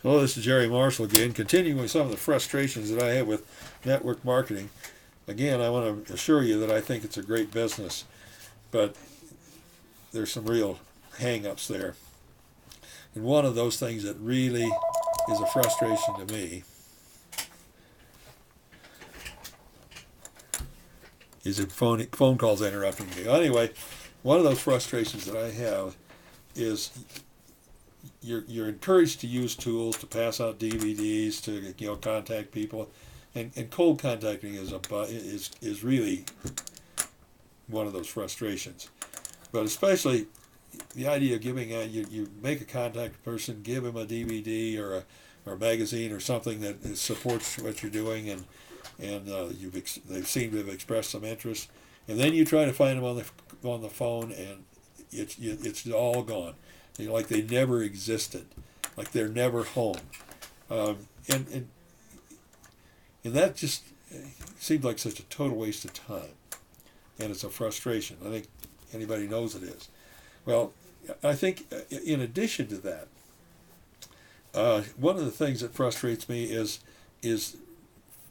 Hello, this is Jerry Marshall again, continuing with some of the frustrations that I have with network marketing. Again, I want to assure you that I think it's a great business, but there's some real hang-ups there. And one of those things that really is a frustration to me is if phone calls interrupting me. Anyway, one of those frustrations that I have is you're encouraged to use tools to pass out DVDs to contact people, and cold contacting is really one of those frustrations. But especially the idea of giving you make a contact person, give him a DVD or a magazine or something that supports what you're doing, and they seem to have expressed some interest, and then you try to find them on the phone, and it's all gone. Like they never existed, like they're never home, and that just seems like such a total waste of time, and it's a frustration. I think anybody knows it is. Well, I think in addition to that, one of the things that frustrates me is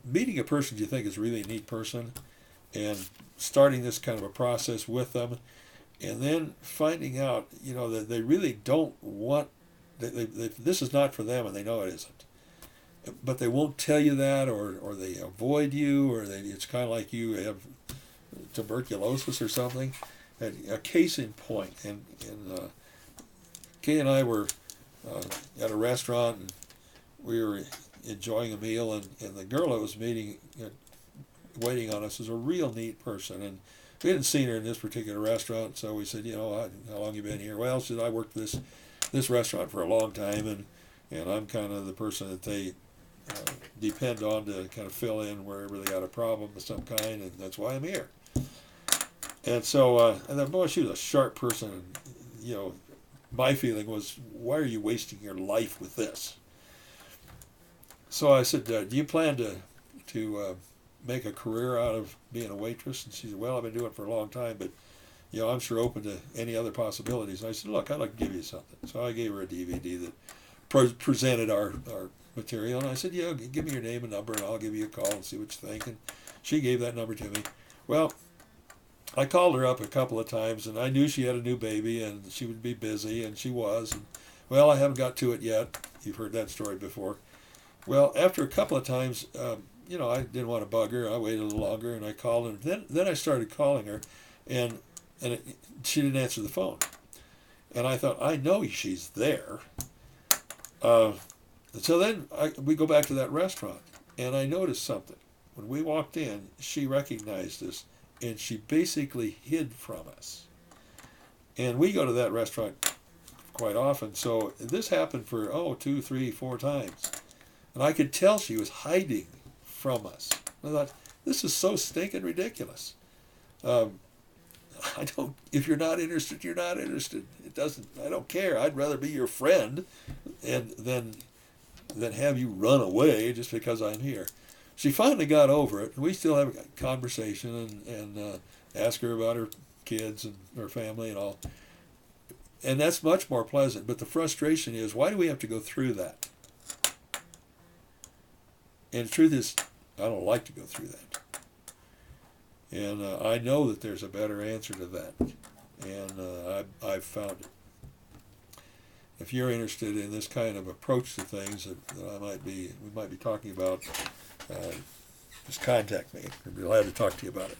meeting a person you think is really a neat person, and starting this kind of a process with them, and then finding out, that they really don't want, this is not for them, and they know it isn't. But they won't tell you that, or they avoid you, or it's kind of like you have tuberculosis or something. A case in point, and Kay and I were at a restaurant, and we were enjoying a meal, and the girl that was waiting on us was a real neat person, and we hadn't seen her in this particular restaurant, so we said, how long you been here? Well, she said, I worked this restaurant for a long time, and I'm kind of the person that they depend on to kind of fill in wherever they got a problem of some kind, and that's why I'm here. And so, and then, boy, she was a sharp person, and, my feeling was, why are you wasting your life with this? So I said, do you plan to make a career out of being a waitress? And she said, well, I've been doing it for a long time, but I'm sure open to any other possibilities. And I said, look, I'd like to give you something. So I gave her a DVD that presented our material, and I said, give me your name and number, and I'll give you a call and see what you think. And she gave that number to me. Well, I called her up a couple of times, and I knew she had a new baby, and she would be busy, and she was. And, well, I haven't got to it yet. You've heard that story before. Well, after a couple of times, I didn't want to bug her. I waited a little longer, and I called, and then I started calling her, and she didn't answer the phone. And I thought, I know she's there. So then we go back to that restaurant, and I noticed something. When we walked in, she recognized us, and she basically hid from us. And we go to that restaurant quite often, so this happened for, 2, 3, 4 times. And I could tell she was hiding from us. I thought, this is so stinking ridiculous. If you're not interested, you're not interested. I don't care. I'd rather be your friend than have you run away just because I'm here. She finally got over it, and we still have a conversation and ask her about her kids and her family and all. And that's much more pleasant. But the frustration is, why do we have to go through that? And the truth is, I don't like to go through that. And I know that there's a better answer to that. And I've found it. If you're interested in this kind of approach to things that we might be talking about, just contact me. I'd be glad to talk to you about it.